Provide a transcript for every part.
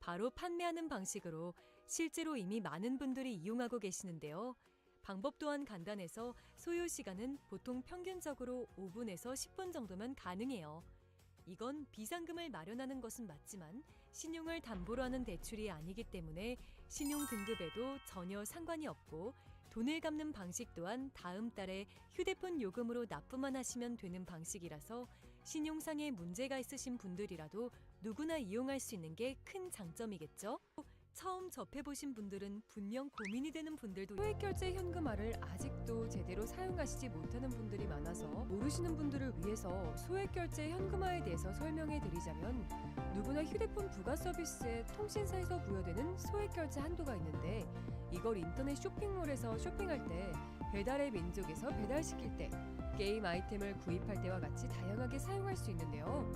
바로 판매하는 방식으로 실제로 이미 많은 분들이 이용하고 계시는데요. 방법 또한 간단해서 소요 시간은 보통 평균적으로 5분에서 10분 정도면 가능해요. 이건 비상금을 마련하는 것은 맞지만 신용을 담보로 하는 대출이 아니기 때문에 신용 등급에도 전혀 상관이 없고, 돈을 갚는 방식 또한 다음 달에 휴대폰 요금으로 납부만 하시면 되는 방식이라서 신용상에 문제가 있으신 분들이라도 누구나 이용할 수 있는 게 큰 장점이겠죠? 처음 접해보신 분들은 분명 고민이 되는 분들도 소액결제 현금화를 아직도 제대로 사용하시지 못하는 분들이 많아서 모르시는 분들을 위해서 소액결제 현금화에 대해서 설명해 드리자면, 누구나 휴대폰 부가 서비스에 통신사에서 부여되는 소액결제 한도가 있는데, 이걸 인터넷 쇼핑몰에서 쇼핑할 때, 배달의 민족에서 배달시킬 때, 게임 아이템을 구입할 때와 같이 다양하게 사용할 수 있는데요.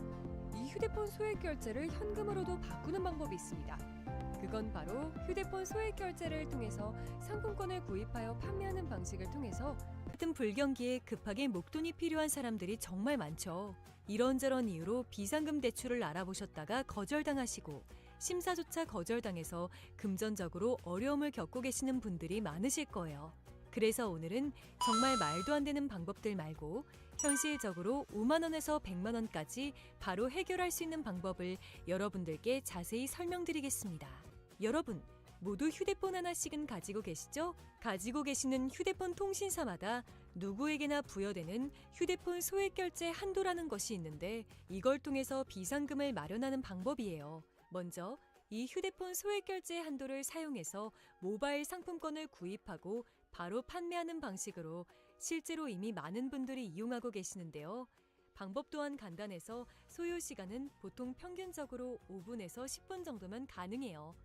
이 휴대폰 소액결제를 현금으로도 바꾸는 방법이 있습니다. 그건 바로 휴대폰 소액결제를 통해서 상품권을 구입하여 판매하는 방식을 통해서, 같은 불경기에 급하게 목돈이 필요한 사람들이 정말 많죠. 이런저런 이유로 비상금 대출을 알아보셨다가 거절당하시고 심사조차 거절당해서 금전적으로 어려움을 겪고 계시는 분들이 많으실 거예요. 그래서 오늘은 정말 말도 안 되는 방법들 말고 현실적으로 5만 원에서 100만 원까지 바로 해결할 수 있는 방법을 여러분들께 자세히 설명드리겠습니다. 여러분, 모두 휴대폰 하나씩은 가지고 계시죠? 가지고 계시는 휴대폰 통신사마다 누구에게나 부여되는 휴대폰 소액결제 한도라는 것이 있는데, 이걸 통해서 비상금을 마련하는 방법이에요. 먼저 이 휴대폰 소액결제 한도를 사용해서 모바일 상품권을 구입하고 바로 판매하는 방식으로 실제로 이미 많은 분들이 이용하고 계시는데요. 방법 또한 간단해서 소요 시간은 보통 평균적으로 5분에서 10분 정도면 가능해요.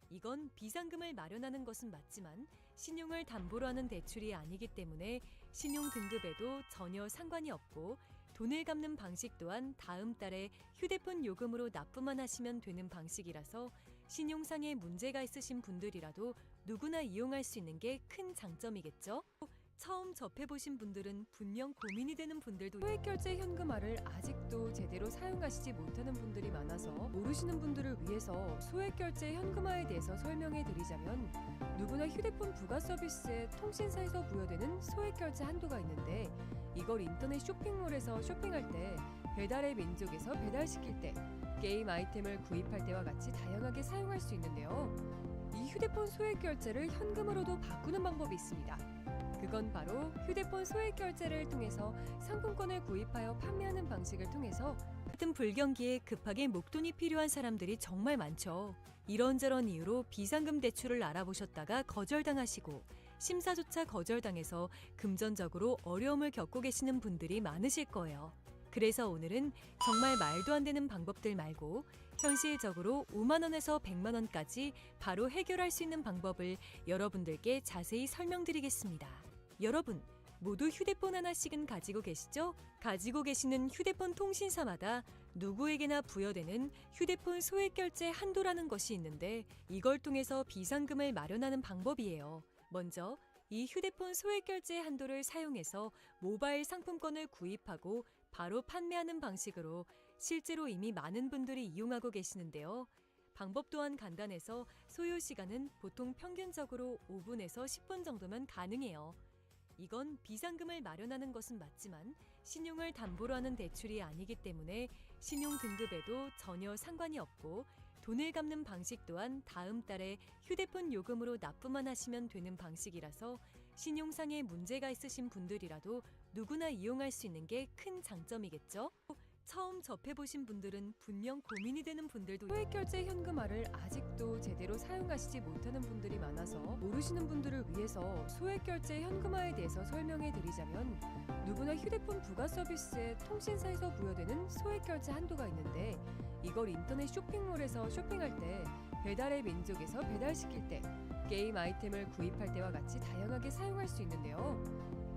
이건 비상금을 마련하는 것은 맞지만 신용을 담보로 하는 대출이 아니기 때문에 신용 등급에도 전혀 상관이 없고, 돈을 갚는 방식 또한 다음 달에 휴대폰 요금으로 납부만 하시면 되는 방식이라서 신용상에 문제가 있으신 분들이라도 누구나 이용할 수 있는 게 큰 장점이겠죠? 처음 접해보신 분들은 분명 고민이 되는 분들도 소액결제 현금화를 아직도 제대로 사용하시지 못하는 분들이 많아서 모르시는 분들을 위해서 소액결제 현금화에 대해서 설명해 드리자면, 누구나 휴대폰 부가 서비스에 통신사에서 부여되는 소액결제 한도가 있는데, 이걸 인터넷 쇼핑몰에서 쇼핑할 때, 배달의 민족에서 배달시킬 때, 게임 아이템을 구입할 때와 같이 다양하게 사용할 수 있는데요. 이 휴대폰 소액결제를 현금으로도 바꾸는 방법이 있습니다. 그건 바로 휴대폰 소액결제를 통해서 상품권을 구입하여 판매하는 방식을 통해서, 같은 불경기에 급하게 목돈이 필요한 사람들이 정말 많죠. 이런저런 이유로 비상금 대출을 알아보셨다가 거절당하시고 심사조차 거절당해서 금전적으로 어려움을 겪고 계시는 분들이 많으실 거예요. 그래서 오늘은 정말 말도 안 되는 방법들 말고 현실적으로 5만 원에서 100만 원까지 바로 해결할 수 있는 방법을 여러분들께 자세히 설명드리겠습니다. 여러분, 모두 휴대폰 하나씩은 가지고 계시죠? 가지고 계시는 휴대폰 통신사마다 누구에게나 부여되는 휴대폰 소액결제 한도라는 것이 있는데, 이걸 통해서 비상금을 마련하는 방법이에요. 먼저 이 휴대폰 소액결제 한도를 사용해서 모바일 상품권을 구입하고 바로 판매하는 방식으로 실제로 이미 많은 분들이 이용하고 계시는데요. 방법 또한 간단해서 소요 시간은 보통 평균적으로 5분에서 10분 정도면 가능해요. 이건 비상금을 마련하는 것은 맞지만 신용을 담보로 하는 대출이 아니기 때문에 신용 등급에도 전혀 상관이 없고, 돈을 갚는 방식 또한 다음 달에 휴대폰 요금으로 납부만 하시면 되는 방식이라서 신용상에 문제가 있으신 분들이라도 누구나 이용할 수 있는 게 큰 장점이겠죠? 처음 접해보신 분들은 분명 고민이 되는 분들도 소액결제 현금화를 아직도 제대로 사용하시지 못하는 분들이 많아서 모르시는 분들을 위해서 소액결제 현금화에 대해서 설명해 드리자면, 누구나 휴대폰 부가 서비스에 통신사에서 부여되는 소액결제 한도가 있는데, 이걸 인터넷 쇼핑몰에서 쇼핑할 때, 배달의 민족에서 배달시킬 때, 게임 아이템을 구입할 때와 같이 다양하게 사용할 수 있는데요.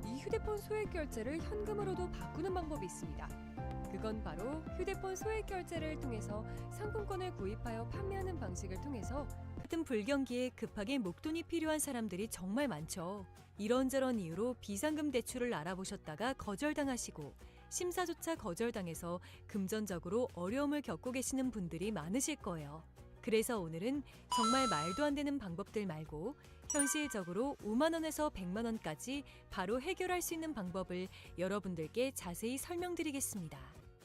이 휴대폰 소액결제를 현금으로도 바꾸는 방법이 있습니다. 그건 바로 휴대폰 소액결제를 통해서 상품권을 구입하여 판매하는 방식을 통해서, 같은 불경기에 급하게 목돈이 필요한 사람들이 정말 많죠. 이런저런 이유로 비상금 대출을 알아보셨다가 거절당하시고 심사조차 거절당해서 금전적으로 어려움을 겪고 계시는 분들이 많으실 거예요. 그래서 오늘은 정말 말도 안 되는 방법들 말고 현실적으로 5만 원에서 100만 원까지 바로 해결할 수 있는 방법을 여러분들께 자세히 설명드리겠습니다.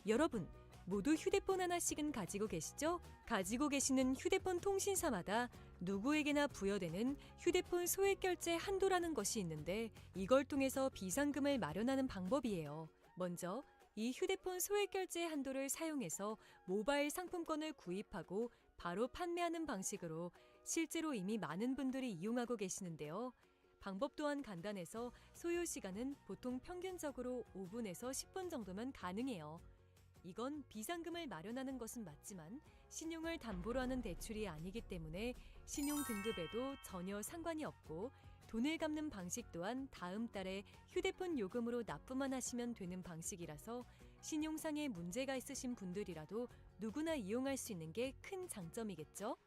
여러분, 모두 휴대폰 하나씩은 가지고 계시죠? 가지고 계시는 휴대폰 통신사마다 누구에게나 부여되는 휴대폰 소액결제 한도라는 것이 있는데 이걸 통해서 비상금을 마련하는 방법이에요. 먼저 이 휴대폰 소액결제 한도를 사용해서 모바일 상품권을 구입하고 바로 판매하는 방식으로 실제로 이미 많은 분들이 이용하고 계시는데요. 방법 또한 간단해서 소요 시간은 보통 평균적으로 5분에서 10분 정도면 가능해요. 이건 비상금을 마련하는 것은 맞지만 신용을 담보로 하는 대출이 아니기 때문에 신용 등급에도 전혀 상관이 없고 돈을 갚는 방식 또한 다음 달에 휴대폰 요금으로 납부만 하시면 되는 방식이라서 신용상에 문제가 있으신 분들이라도 누구나 이용할 수 있는 게 큰 장점이겠죠?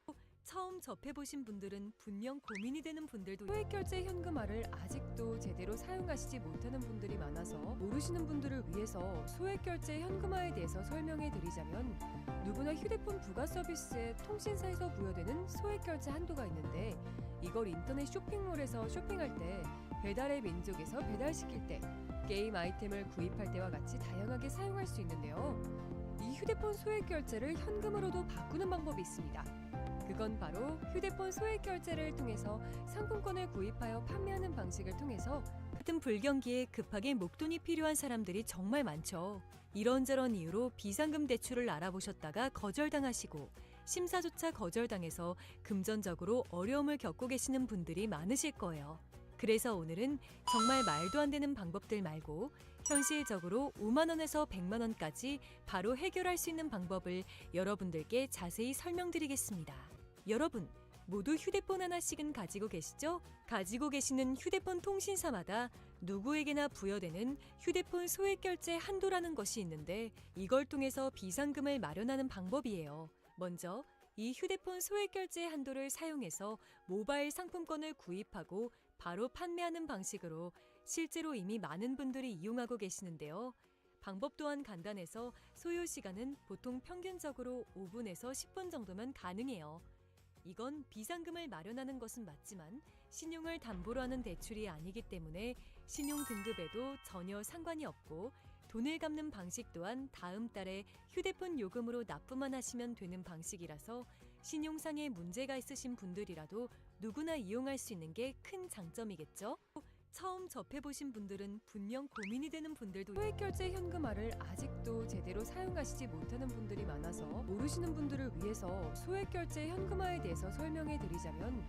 처음 접해보신 분들은 분명 고민이 되는 분들도 소액결제 현금화를 아직도 제대로 사용하시지 못하는 분들이 많아서 모르시는 분들을 위해서 소액결제 현금화에 대해서 설명해 드리자면 누구나 휴대폰 부가 서비스에 통신사에서 부여되는 소액결제 한도가 있는데 이걸 인터넷 쇼핑몰에서 쇼핑할 때 배달의 민족에서 배달시킬 때 게임 아이템을 구입할 때와 같이 다양하게 사용할 수 있는데요. 이 휴대폰 소액결제를 현금으로도 바꾸는 방법이 있습니다. 그건 바로 휴대폰 소액결제를 통해서 상품권을 구입하여 판매하는 방식을 통해서 같은 불경기에 급하게 목돈이 필요한 사람들이 정말 많죠. 이런저런 이유로 비상금 대출을 알아보셨다가 거절당하시고 심사조차 거절당해서 금전적으로 어려움을 겪고 계시는 분들이 많으실 거예요. 그래서 오늘은 정말 말도 안 되는 방법들 말고 현실적으로 5만 원에서 100만 원까지 바로 해결할 수 있는 방법을 여러분들께 자세히 설명드리겠습니다. 여러분, 모두 휴대폰 하나씩은 가지고 계시죠? 가지고 계시는 휴대폰 통신사마다 누구에게나 부여되는 휴대폰 소액결제 한도라는 것이 있는데 이걸 통해서 비상금을 마련하는 방법이에요. 먼저 이 휴대폰 소액결제 한도를 사용해서 모바일 상품권을 구입하고 바로 판매하는 방식으로 실제로 이미 많은 분들이 이용하고 계시는데요. 방법 또한 간단해서 소요 시간은 보통 평균적으로 5분에서 10분 정도면 가능해요. 이건 비상금을 마련하는 것은 맞지만 신용을 담보로 하는 대출이 아니기 때문에 신용 등급에도 전혀 상관이 없고 돈을 갚는 방식 또한 다음 달에 휴대폰 요금으로 납부만 하시면 되는 방식이라서 신용상에 문제가 있으신 분들이라도 누구나 이용할 수 있는 게 큰 장점이겠죠? 처음 접해보신 분들은 분명 고민이 되는 분들도 소액결제 현금화를 아직도 제대로 사용하시지 못하는 분들이 많아서 모르시는 분들을 위해서 소액결제 현금화에 대해서 설명해 드리자면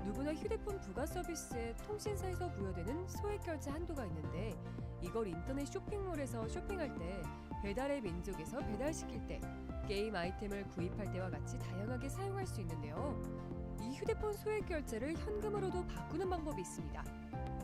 누구나 휴대폰 부가 서비스에 통신사에서 부여되는 소액결제 한도가 있는데 이걸 인터넷 쇼핑몰에서 쇼핑할 때 배달의 민족에서 배달시킬 때 게임 아이템을 구입할 때와 같이 다양하게 사용할 수 있는데요. 이 휴대폰 소액결제를 현금으로도 바꾸는 방법이 있습니다.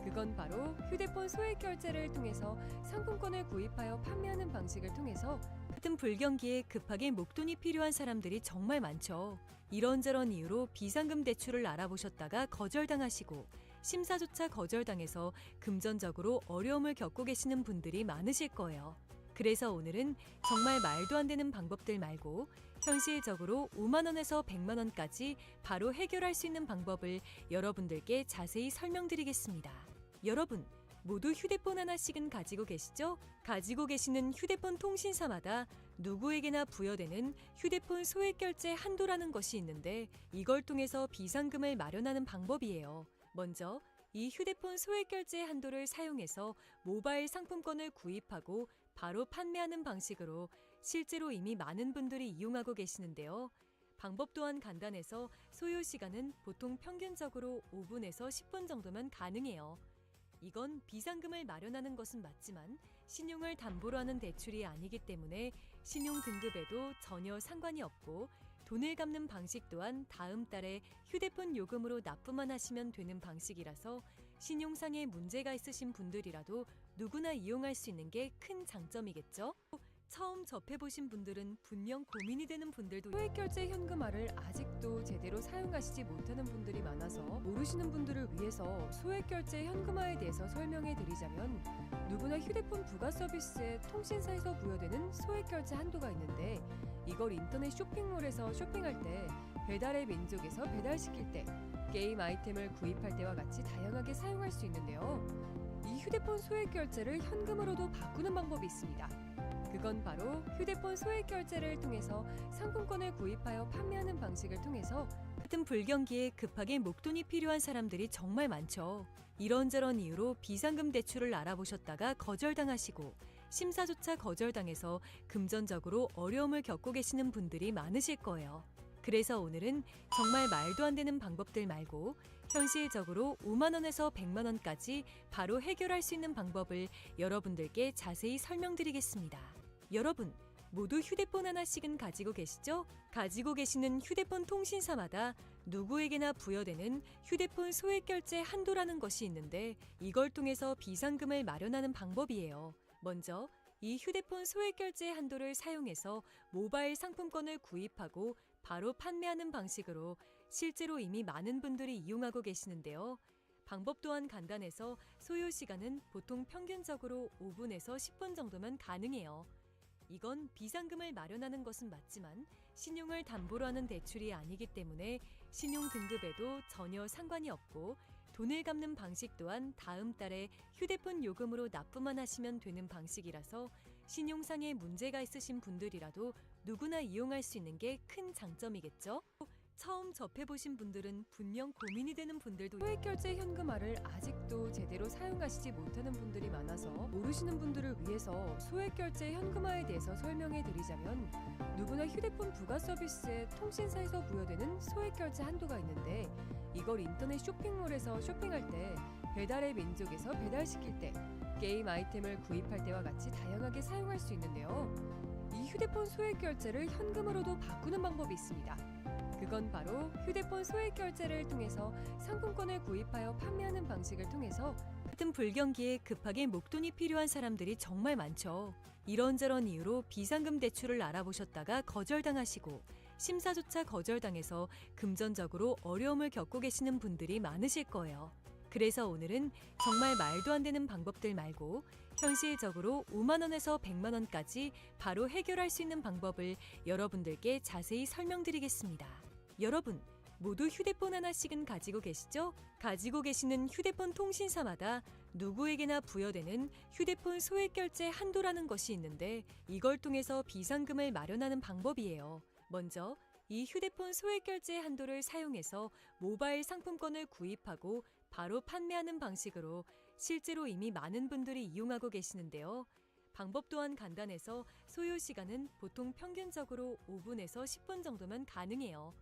그건 바로 휴대폰 소액결제를 통해서 상품권을 구입하여 판매하는 방식을 통해서 같은 불경기에 급하게 목돈이 필요한 사람들이 정말 많죠. 이런저런 이유로 비상금 대출을 알아보셨다가 거절당하시고 심사조차 거절당해서 금전적으로 어려움을 겪고 계시는 분들이 많으실 거예요. 그래서 오늘은 정말 말도 안 되는 방법들 말고 현실적으로 5만 원에서 100만 원까지 바로 해결할 수 있는 방법을 여러분들께 자세히 설명드리겠습니다. 여러분, 모두 휴대폰 하나씩은 가지고 계시죠? 가지고 계시는 휴대폰 통신사마다 누구에게나 부여되는 휴대폰 소액결제 한도라는 것이 있는데 이걸 통해서 비상금을 마련하는 방법이에요. 먼저 이 휴대폰 소액결제 한도를 사용해서 모바일 상품권을 구입하고 바로 판매하는 방식으로 실제로 이미 많은 분들이 이용하고 계시는데요. 방법 또한 간단해서 소요 시간은 보통 평균적으로 5분에서 10분 정도면 가능해요. 이건 비상금을 마련하는 것은 맞지만 신용을 담보로 하는 대출이 아니기 때문에 신용 등급에도 전혀 상관이 없고 돈을 갚는 방식 또한 다음 달에 휴대폰 요금으로 납부만 하시면 되는 방식이라서 신용상에 문제가 있으신 분들이라도 누구나 이용할 수 있는 게 큰 장점이겠죠? 처음 접해보신 분들은 분명 고민이 되는 분들도 소액결제 현금화를 아직도 제대로 사용하시지 못하는 분들이 많아서 모르시는 분들을 위해서 소액결제 현금화에 대해서 설명해 드리자면 누구나 휴대폰 부가 서비스에 통신사에서 부여되는 소액결제 한도가 있는데 이걸 인터넷 쇼핑몰에서 쇼핑할 때 배달의 민족에서 배달시킬 때, 게임 아이템을 구입할 때와 같이 다양하게 사용할 수 있는데요. 이 휴대폰 소액 결제를 현금으로도 바꾸는 방법이 있습니다. 그건 바로 휴대폰 소액 결제를 통해서 상품권을 구입하여 판매하는 방식을 통해서 같은 불경기에 급하게 목돈이 필요한 사람들이 정말 많죠. 이런저런 이유로 비상금 대출을 알아보셨다가 거절당하시고 심사조차 거절당해서 금전적으로 어려움을 겪고 계시는 분들이 많으실 거예요. 그래서 오늘은 정말 말도 안 되는 방법들 말고 현실적으로 5만 원에서 100만 원까지 바로 해결할 수 있는 방법을 여러분들께 자세히 설명드리겠습니다. 여러분, 모두 휴대폰 하나씩은 가지고 계시죠? 가지고 계시는 휴대폰 통신사마다 누구에게나 부여되는 휴대폰 소액 결제 한도라는 것이 있는데 이걸 통해서 비상금을 마련하는 방법이에요. 먼저 이 휴대폰 소액 결제 한도를 사용해서 모바일 상품권을 구입하고 바로 판매하는 방식으로 실제로 이미 많은 분들이 이용하고 계시는데요. 방법 또한 간단해서 소요 시간은 보통 평균적으로 5분에서 10분 정도면 가능해요. 이건 비상금을 마련하는 것은 맞지만 신용을 담보로 하는 대출이 아니기 때문에 신용 등급에도 전혀 상관이 없고 돈을 갚는 방식 또한 다음 달에 휴대폰 요금으로 납부만 하시면 되는 방식이라서 신용상의 문제가 있으신 분들이라도 누구나 이용할 수 있는 게 큰 장점이겠죠? 처음 접해보신 분들은 분명 고민이 되는 분들도 소액 결제 현금화를 아직도 제대로 사용하시지 못하는 분들이 많아서 모르시는 분들을 위해서 소액 결제 현금화에 대해서 설명해 드리자면 누구나 휴대폰 부가 서비스에 통신사에서 부여되는 소액 결제 한도가 있는데 이걸 인터넷 쇼핑몰에서 쇼핑할 때, 배달의 민족에서 배달시킬 때, 게임 아이템을 구입할 때와 같이 다양하게 사용할 수 있는데요. 이 휴대폰 소액 결제를 현금으로도 바꾸는 방법이 있습니다. 그건 바로 휴대폰 소액 결제를 통해서 상품권을 구입하여 판매하는 방식을 통해서 같은 불경기에 급하게 목돈이 필요한 사람들이 정말 많죠. 이런저런 이유로 비상금 대출을 알아보셨다가 거절당하시고 심사조차 거절당해서 금전적으로 어려움을 겪고 계시는 분들이 많으실 거예요. 그래서 오늘은 정말 말도 안 되는 방법들 말고 현실적으로 5만 원에서 100만 원까지 바로 해결할 수 있는 방법을 여러분들께 자세히 설명드리겠습니다. 여러분, 모두 휴대폰 하나씩은 가지고 계시죠? 가지고 계시는 휴대폰 통신사마다 누구에게나 부여되는 휴대폰 소액 결제 한도라는 것이 있는데 이걸 통해서 비상금을 마련하는 방법이에요. 먼저 이 휴대폰 소액 결제 한도를 사용해서 모바일 상품권을 구입하고 바로 판매하는 방식으로 실제로 이미 많은 분들이 이용하고 계시는데요. 방법 또한 간단해서 소요 시간은 보통 평균적으로 5분에서 10분 정도면 가능해요.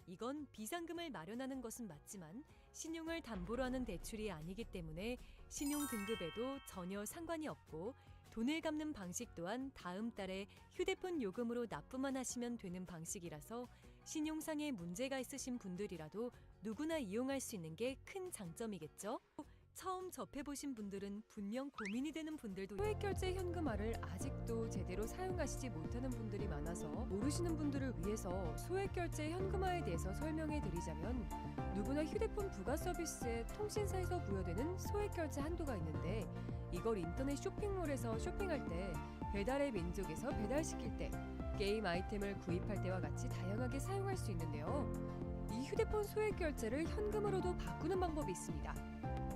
이건 비상금을 마련하는 것은 맞지만 신용을 담보로 하는 대출이 아니기 때문에 신용 등급에도 전혀 상관이 없고 돈을 갚는 방식 또한 다음 달에 휴대폰 요금으로 납부만 하시면 되는 방식이라서 신용상의 문제가 있으신 분들이라도 누구나 이용할 수 있는 게 큰 장점이겠죠? 처음 접해보신 분들은 분명 고민이 되는 분들도 소액 결제 현금화를 아직도 제대로 사용하시지 못하는 분들이 많아서 모르시는 분들을 위해서 소액 결제 현금화에 대해서 설명해 드리자면 누구나 휴대폰 부가 서비스에 통신사에서 부여되는 소액 결제 한도가 있는데 이걸 인터넷 쇼핑몰에서 쇼핑할 때, 배달의 민족에서 배달시킬 때, 게임 아이템을 구입할 때와 같이 다양하게 사용할 수 있는데요. 이 휴대폰 소액 결제를 현금으로도 바꾸는 방법이 있습니다.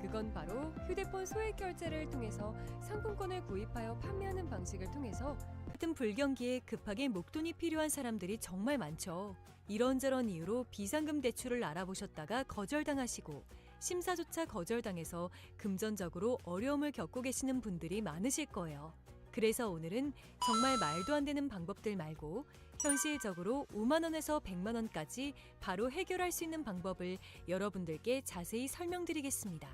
그건 바로 휴대폰 소액 결제를 통해서 상품권을 구입하여 판매하는 방식을 통해서 같은 불경기에 급하게 목돈이 필요한 사람들이 정말 많죠. 이런저런 이유로 비상금 대출을 알아보셨다가 거절당하시고 심사조차 거절당해서 금전적으로 어려움을 겪고 계시는 분들이 많으실 거예요. 그래서 오늘은 정말 말도 안 되는 방법들 말고 현실적으로 5만 원에서 100만 원까지 바로 해결할 수 있는 방법을 여러분들께 자세히 설명드리겠습니다.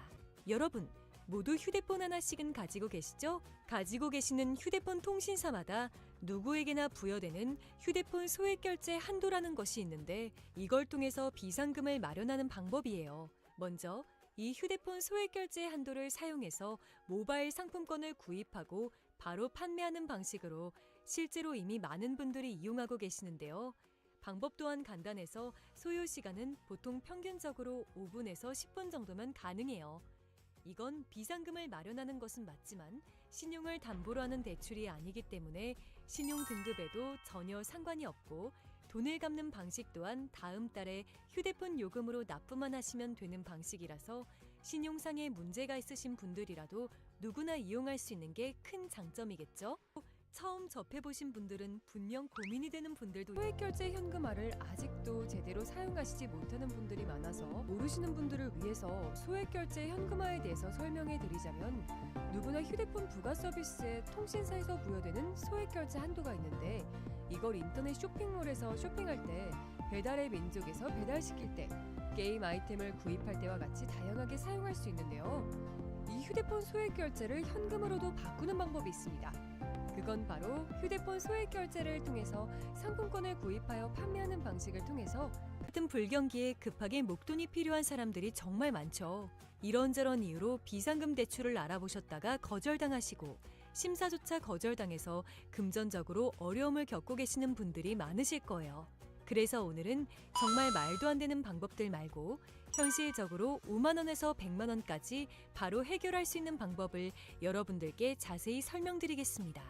여러분, 모두 휴대폰 하나씩은 가지고 계시죠? 가지고 계시는 휴대폰 통신사마다 누구에게나 부여되는 휴대폰 소액 결제 한도라는 것이 있는데 이걸 통해서 비상금을 마련하는 방법이에요. 먼저 이 휴대폰 소액 결제 한도를 사용해서 모바일 상품권을 구입하고 바로 판매하는 방식으로 실제로 이미 많은 분들이 이용하고 계시는데요. 방법 또한 간단해서 소요 시간은 보통 평균적으로 5분에서 10분 정도면 가능해요. 이건 비상금을 마련하는 것은 맞지만 신용을 담보로 하는 대출이 아니기 때문에 신용 등급에도 전혀 상관이 없고 돈을 갚는 방식 또한 다음 달에 휴대폰 요금으로 납부만 하시면 되는 방식이라서 신용상에 문제가 있으신 분들이라도 누구나 이용할 수 있는 게 큰 장점이겠죠? 처음 접해보신 분들은 분명 고민이 되는 분들도 소액결제 현금화를 아직도 제대로 사용하시지 못하는 분들이 많아서 모르시는 분들을 위해서 소액결제 현금화에 대해서 설명해 드리자면 누구나 휴대폰 부가 서비스에 통신사에서 부여되는 소액결제 한도가 있는데 이걸 인터넷 쇼핑몰에서 쇼핑할 때 배달의 민족에서 배달시킬 때 게임 아이템을 구입할 때와 같이 다양하게 사용할 수 있는데요. 이 휴대폰 소액결제를 현금으로도 바꾸는 방법이 있습니다. 그건 바로 휴대폰 소액결제를 통해서 상품권을 구입하여 판매하는 방식을 통해서 같은 불경기에 급하게 목돈이 필요한 사람들이 정말 많죠. 이런저런 이유로 비상금 대출을 알아보셨다가 거절당하시고 심사조차 거절당해서 금전적으로 어려움을 겪고 계시는 분들이 많으실 거예요. 그래서 오늘은 정말 말도 안 되는 방법들 말고 현실적으로 5만 원에서 100만 원까지 바로 해결할 수 있는 방법을 여러분들께 자세히 설명드리겠습니다.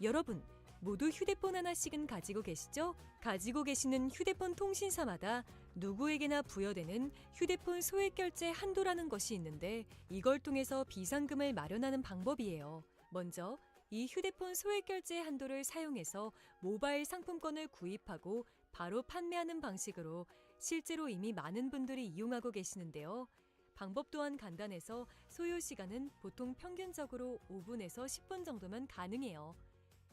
여러분, 모두 휴대폰 하나씩은 가지고 계시죠? 가지고 계시는 휴대폰 통신사마다 누구에게나 부여되는 휴대폰 소액결제 한도라는 것이 있는데 이걸 통해서 비상금을 마련하는 방법이에요. 먼저 이 휴대폰 소액결제 한도를 사용해서 모바일 상품권을 구입하고 바로 판매하는 방식으로 실제로 이미 많은 분들이 이용하고 계시는데요. 방법 또한 간단해서 소요 시간은 보통 평균적으로 5분에서 10분 정도면 가능해요.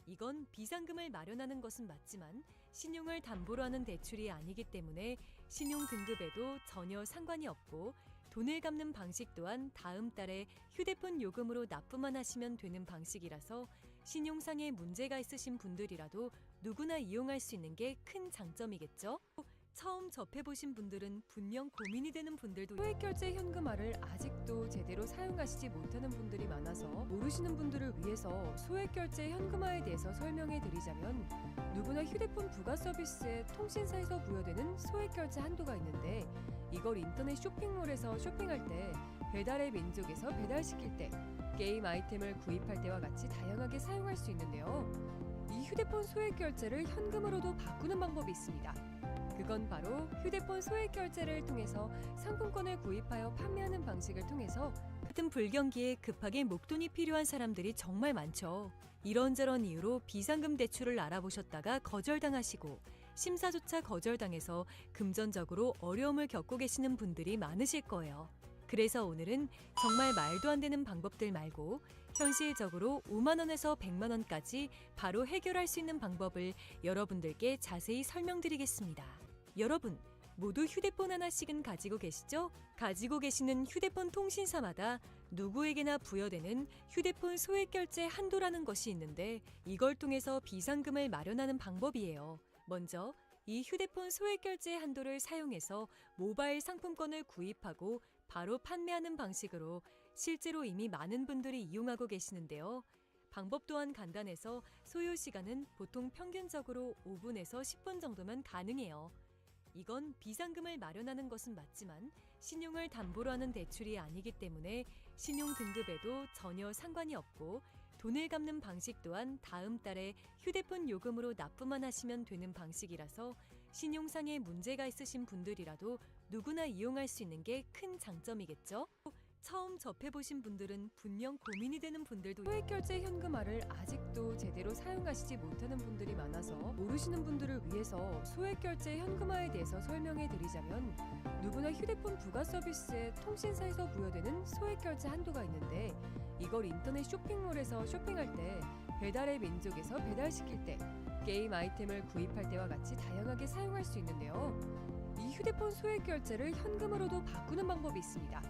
이건 비상금을 마련하는 것은 맞지만 신용을 담보로 하는 대출이 아니기 때문에 신용 등급에도 전혀 상관이 없고 돈을 갚는 방식 또한 다음 달에 휴대폰 요금으로 납부만 하시면 되는 방식이라서 신용상에 문제가 있으신 분들이라도 누구나 이용할 수 있는 게 큰 장점이겠죠? 처음 접해보신 분들은 분명 고민이 되는 분들도 소액결제 현금화를 아직도 제대로 사용하시지 못하는 분들이 많아서 모르시는 분들을 위해서 소액결제 현금화에 대해서 설명해 드리자면 누구나 휴대폰 부가 서비스에 통신사에서 부여되는 소액결제 한도가 있는데 이걸 인터넷 쇼핑몰에서 쇼핑할 때 배달의 민족에서 배달시킬 때 게임 아이템을 구입할 때와 같이 다양하게 사용할 수 있는데요. 이 휴대폰 소액결제를 현금으로도 바꾸는 방법이 있습니다. 그건 바로 휴대폰 소액결제를 통해서 상품권을 구입하여 판매하는 방식을 통해서 같은 불경기에 급하게 목돈이 필요한 사람들이 정말 많죠. 이런저런 이유로 비상금 대출을 알아보셨다가 거절당하시고 심사조차 거절당해서 금전적으로 어려움을 겪고 계시는 분들이 많으실 거예요. 그래서 오늘은 정말 말도 안 되는 방법들 말고 현실적으로 5만 원에서 100만 원까지 바로 해결할 수 있는 방법을 여러분들께 자세히 설명드리겠습니다. 여러분, 모두 휴대폰 하나씩은 가지고 계시죠? 가지고 계시는 휴대폰 통신사마다 누구에게나 부여되는 휴대폰 소액결제 한도라는 것이 있는데 이걸 통해서 비상금을 마련하는 방법이에요. 먼저 이 휴대폰 소액결제 한도를 사용해서 모바일 상품권을 구입하고 바로 판매하는 방식으로 실제로 이미 많은 분들이 이용하고 계시는데요. 방법 또한 간단해서 소요 시간은 보통 평균적으로 5분에서 10분 정도면 가능해요. 이건 비상금을 마련하는 것은 맞지만 신용을 담보로 하는 대출이 아니기 때문에 신용 등급에도 전혀 상관이 없고 돈을 갚는 방식 또한 다음 달에 휴대폰 요금으로 납부만 하시면 되는 방식이라서 신용상에 문제가 있으신 분들이라도 누구나 이용할 수 있는 게 큰 장점이겠죠? 처음 접해보신 분들은 분명 고민이 되는 분들도 소액결제 현금화를 아직도 제대로 사용하시지 못하는 분들이 많아서 모르시는 분들을 위해서 소액결제 현금화에 대해서 설명해 드리자면 누구나 휴대폰 부가 서비스에 통신사에서 부여되는 소액결제 한도가 있는데 이걸 인터넷 쇼핑몰에서 쇼핑할 때 배달의 민족에서 배달시킬 때 게임 아이템을 구입할 때와 같이 다양하게 사용할 수 있는데요. 이 휴대폰 소액결제를 현금으로도 바꾸는 방법이 있습니다.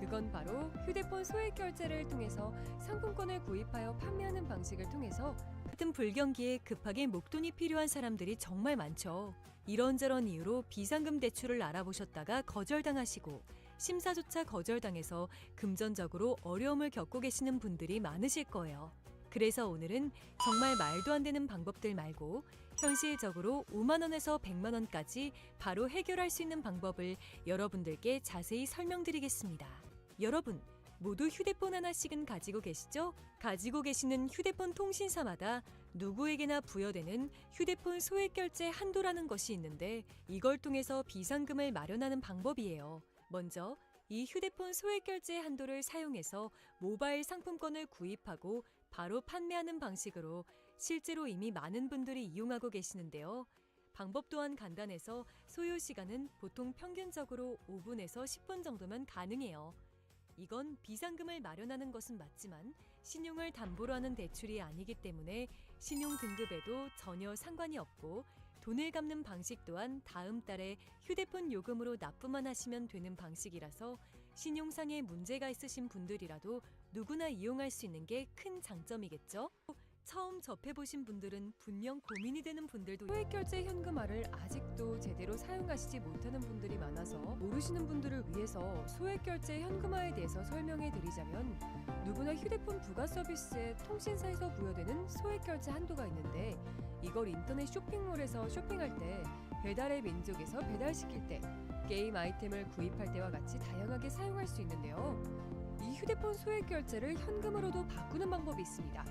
그건 바로 휴대폰 소액결제를 통해서 상품권을 구입하여 판매하는 방식을 통해서 같은 불경기에 급하게 목돈이 필요한 사람들이 정말 많죠. 이런저런 이유로 비상금 대출을 알아보셨다가 거절당하시고 심사조차 거절당해서 금전적으로 어려움을 겪고 계시는 분들이 많으실 거예요. 그래서 오늘은 정말 말도 안 되는 방법들 말고 현실적으로 5만 원에서 100만 원까지 바로 해결할 수 있는 방법을 여러분들께 자세히 설명드리겠습니다. 여러분, 모두 휴대폰 하나씩은 가지고 계시죠? 가지고 계시는 휴대폰 통신사마다 누구에게나 부여되는 휴대폰 소액 결제 한도라는 것이 있는데 이걸 통해서 비상금을 마련하는 방법이에요. 먼저 이 휴대폰 소액 결제 한도를 사용해서 모바일 상품권을 구입하고 바로 판매하는 방식으로 실제로 이미 많은 분들이 이용하고 계시는데요. 방법 또한 간단해서 소요 시간은 보통 평균적으로 5분에서 10분 정도면 가능해요. 이건 비상금을 마련하는 것은 맞지만 신용을 담보로 하는 대출이 아니기 때문에 신용 등급에도 전혀 상관이 없고 돈을 갚는 방식 또한 다음 달에 휴대폰 요금으로 납부만 하시면 되는 방식이라서 신용상에 문제가 있으신 분들이라도 누구나 이용할 수 있는 게 큰 장점이겠죠? 처음 접해보신 분들은 분명 고민이 되는 분들도 소액결제 현금화를 아직도 제대로 사용하시지 못하는 분들이 많아서 모르시는 분들을 위해서 소액결제 현금화에 대해서 설명해 드리자면 누구나 휴대폰 부가 서비스에 통신사에서 부여되는 소액결제 한도가 있는데 이걸 인터넷 쇼핑몰에서 쇼핑할 때 배달의 민족에서 배달시킬 때 게임 아이템을 구입할 때와 같이 다양하게 사용할 수 있는데요. 이 휴대폰 소액결제를 현금으로도 바꾸는 방법이 있습니다.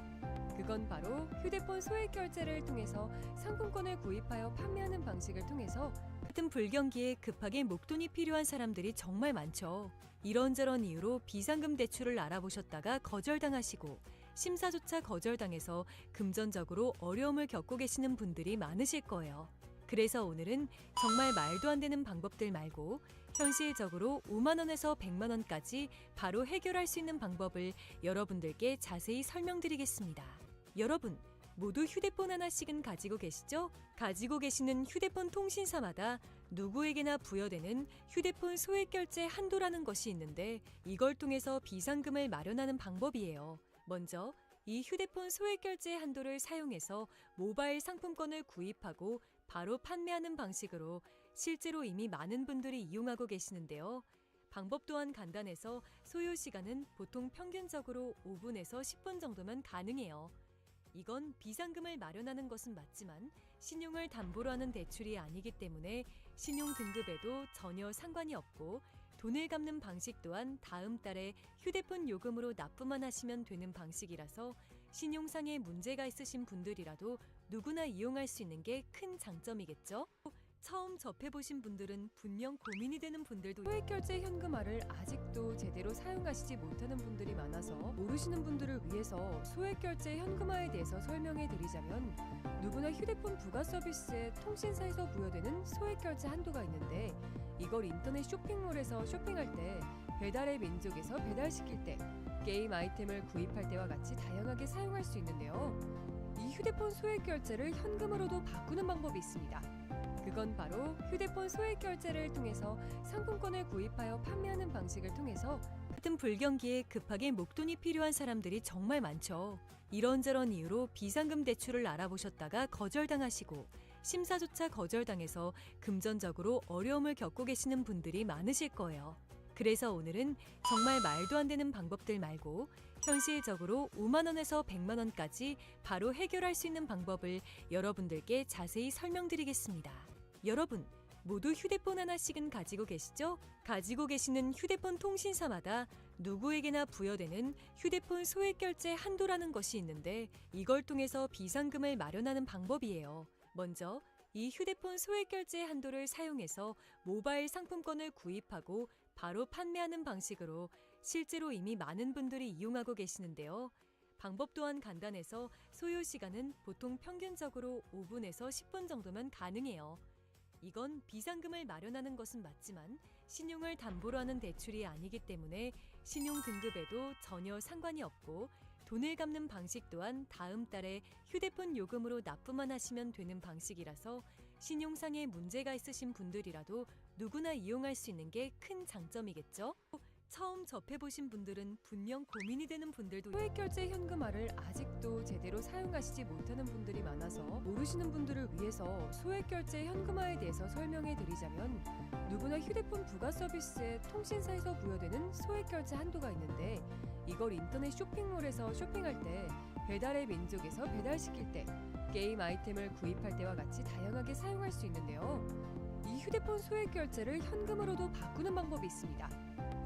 그건 바로 휴대폰 소액 결제를 통해서 상품권을 구입하여 판매하는 방식을 통해서 같은 불경기에 급하게 목돈이 필요한 사람들이 정말 많죠. 이런저런 이유로 비상금 대출을 알아보셨다가 거절당하시고 심사조차 거절당해서 금전적으로 어려움을 겪고 계시는 분들이 많으실 거예요. 그래서 오늘은 정말 말도 안 되는 방법들 말고 현실적으로 5만 원에서 100만 원까지 바로 해결할 수 있는 방법을 여러분들께 자세히 설명드리겠습니다. 여러분, 모두 휴대폰 하나씩은 가지고 계시죠? 가지고 계시는 휴대폰 통신사마다 누구에게나 부여되는 휴대폰 소액 결제 한도라는 것이 있는데 이걸 통해서 비상금을 마련하는 방법이에요. 먼저 이 휴대폰 소액 결제 한도를 사용해서 모바일 상품권을 구입하고 바로 판매하는 방식으로 실제로 이미 많은 분들이 이용하고 계시는데요. 방법 또한 간단해서 소요 시간은 보통 평균적으로 5분에서 10분 정도면 가능해요. 이건 비상금을 마련하는 것은 맞지만 신용을 담보로 하는 대출이 아니기 때문에 신용 등급에도 전혀 상관이 없고 돈을 갚는 방식 또한 다음 달에 휴대폰 요금으로 납부만 하시면 되는 방식이라서 신용상에 문제가 있으신 분들이라도 누구나 이용할 수 있는 게 큰 장점이겠죠? 처음 접해보신 분들은 분명 고민이 되는 분들도 소액결제 현금화를 아직도 제대로 사용하시지 못하는 분들이 많아서 모르시는 분들을 위해서 소액결제 현금화에 대해서 설명해 드리자면 누구나 휴대폰 부가 서비스에 통신사에서 부여되는 소액결제 한도가 있는데 이걸 인터넷 쇼핑몰에서 쇼핑할 때 배달의 민족에서 배달시킬 때 게임 아이템을 구입할 때와 같이 다양하게 사용할 수 있는데요. 이 휴대폰 소액결제를 현금으로도 바꾸는 방법이 있습니다. 그건 바로 휴대폰 소액 결제를 통해서 상품권을 구입하여 판매하는 방식을 통해서 같은 불경기에 급하게 목돈이 필요한 사람들이 정말 많죠. 이런저런 이유로 비상금 대출을 알아보셨다가 거절당하시고 심사조차 거절당해서 금전적으로 어려움을 겪고 계시는 분들이 많으실 거예요. 그래서 오늘은 정말 말도 안 되는 방법들 말고 현실적으로 5만 원에서 100만 원까지 바로 해결할 수 있는 방법을 여러분들께 자세히 설명드리겠습니다. 여러분, 모두 휴대폰 하나씩은 가지고 계시죠? 가지고 계시는 휴대폰 통신사마다 누구에게나 부여되는 휴대폰 소액 결제 한도라는 것이 있는데 이걸 통해서 비상금을 마련하는 방법이에요. 먼저 이 휴대폰 소액 결제 한도를 사용해서 모바일 상품권을 구입하고 바로 판매하는 방식으로 실제로 이미 많은 분들이 이용하고 계시는데요. 방법 또한 간단해서 소요 시간은 보통 평균적으로 5분에서 10분 정도면 가능해요. 이건 비상금을 마련하는 것은 맞지만 신용을 담보로 하는 대출이 아니기 때문에 신용 등급에도 전혀 상관이 없고 돈을 갚는 방식 또한 다음 달에 휴대폰 요금으로 납부만 하시면 되는 방식이라서 신용상에 문제가 있으신 분들이라도 누구나 이용할 수 있는 게 큰 장점이겠죠? 처음 접해보신 분들은 분명 고민이 되는 분들도 소액결제 현금화를 아직도 제대로 사용하시지 못하는 분들이 많아서 모르시는 분들을 위해서 소액결제 현금화에 대해서 설명해 드리자면 누구나 휴대폰 부가 서비스에 통신사에서 부여되는 소액결제 한도가 있는데 이걸 인터넷 쇼핑몰에서 쇼핑할 때 배달의 민족에서 배달시킬 때 게임 아이템을 구입할 때와 같이 다양하게 사용할 수 있는데요. 이 휴대폰 소액결제를 현금으로도 바꾸는 방법이 있습니다.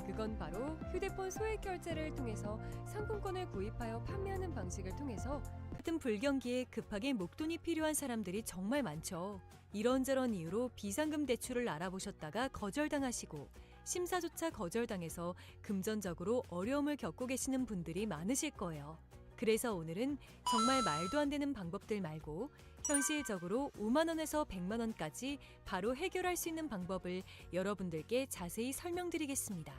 그건 바로 휴대폰 소액 결제를 통해서 상품권을 구입하여 판매하는 방식을 통해서 같은 불경기에 급하게 목돈이 필요한 사람들이 정말 많죠. 이런저런 이유로 비상금 대출을 알아보셨다가 거절당하시고 심사조차 거절당해서 금전적으로 어려움을 겪고 계시는 분들이 많으실 거예요. 그래서 오늘은 정말 말도 안 되는 방법들 말고 현실적으로 5만 원에서 100만 원까지 바로 해결할 수 있는 방법을 여러분들께 자세히 설명드리겠습니다.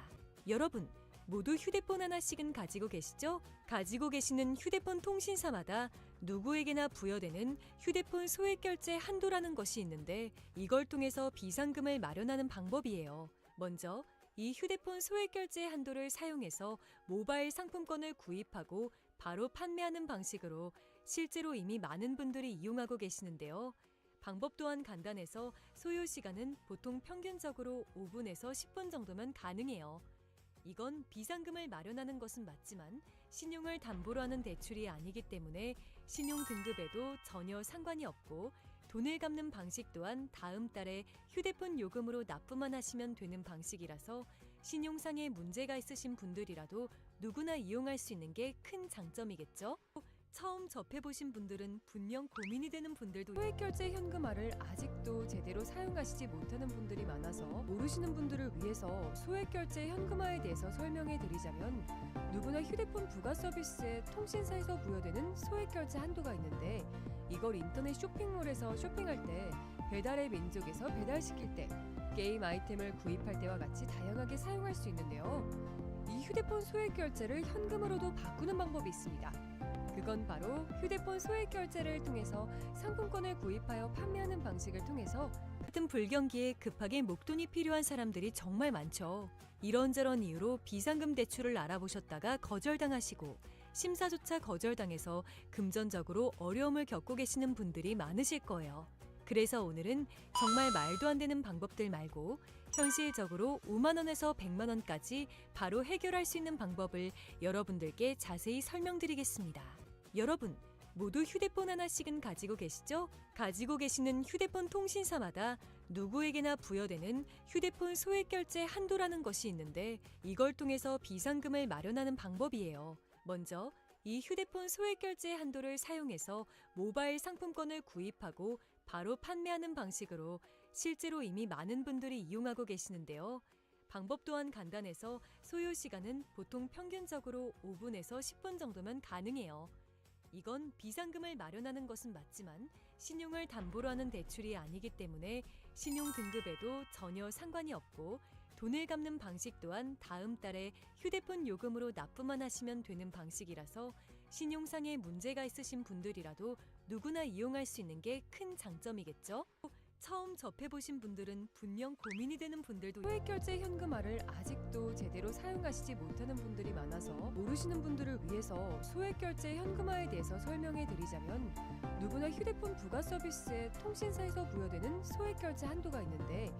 여러분, 모두 휴대폰 하나씩은 가지고 계시죠? 가지고 계시는 휴대폰 통신사마다 누구에게나 부여되는 휴대폰 소액 결제 한도라는 것이 있는데 이걸 통해서 비상금을 마련하는 방법이에요. 먼저 이 휴대폰 소액 결제 한도를 사용해서 모바일 상품권을 구입하고 바로 판매하는 방식으로 실제로 이미 많은 분들이 이용하고 계시는데요. 방법 또한 간단해서 소요 시간은 보통 평균적으로 5분에서 10분 정도면 가능해요. 이건 비상금을 마련하는 것은 맞지만 신용을 담보로 하는 대출이 아니기 때문에 신용 등급에도 전혀 상관이 없고 돈을 갚는 방식 또한 다음 달에 휴대폰 요금으로 납부만 하시면 되는 방식이라서 신용상에 문제가 있으신 분들이라도 누구나 이용할 수 있는 게 큰 장점이겠죠? 처음 접해보신 분들은 분명 고민이 되는 분들도 소액결제 현금화를 아직도 제대로 사용하시지 못하는 분들이 많아서 모르시는 분들을 위해서 소액결제 현금화에 대해서 설명해 드리자면 누구나 휴대폰 부가 서비스에 통신사에서 부여되는 소액결제 한도가 있는데 이걸 인터넷 쇼핑몰에서 쇼핑할 때 배달의 민족에서 배달시킬 때 게임 아이템을 구입할 때와 같이 다양하게 사용할 수 있는데요. 이 휴대폰 소액결제를 현금으로도 바꾸는 방법이 있습니다. 그건 바로 휴대폰 소액 결제를 통해서 상품권을 구입하여 판매하는 방식을 통해서 같은 불경기에 급하게 목돈이 필요한 사람들이 정말 많죠. 이런저런 이유로 비상금 대출을 알아보셨다가 거절당하시고 심사조차 거절당해서 금전적으로 어려움을 겪고 계시는 분들이 많으실 거예요. 그래서 오늘은 정말 말도 안 되는 방법들 말고 현실적으로 5만 원에서 100만 원까지 바로 해결할 수 있는 방법을 여러분들께 자세히 설명드리겠습니다. 여러분, 모두 휴대폰 하나씩은 가지고 계시죠? 가지고 계시는 휴대폰 통신사마다 누구에게나 부여되는 휴대폰 소액 결제 한도라는 것이 있는데 이걸 통해서 비상금을 마련하는 방법이에요. 먼저 이 휴대폰 소액 결제 한도를 사용해서 모바일 상품권을 구입하고 바로 판매하는 방식으로 실제로 이미 많은 분들이 이용하고 계시는데요. 방법 또한 간단해서 소요 시간은 보통 평균적으로 5분에서 10분 정도면 가능해요. 이건 비상금을 마련하는 것은 맞지만 신용을 담보로 하는 대출이 아니기 때문에 신용 등급에도 전혀 상관이 없고 돈을 갚는 방식 또한 다음 달에 휴대폰 요금으로 납부만 하시면 되는 방식이라서 신용상에 문제가 있으신 분들이라도 누구나 이용할 수 있는 게 큰 장점이겠죠? 처음 접해보신 분들은 분명 고민이 되는 분들도 소액결제 현금화를 아직도 제대로 사용하시지 못하는 분들이 많아서 모르시는 분들을 위해서 소액결제 현금화에 대해서 설명해 드리자면 누구나 휴대폰 부가 서비스에 통신사에서 부여되는 소액결제 한도가 있는데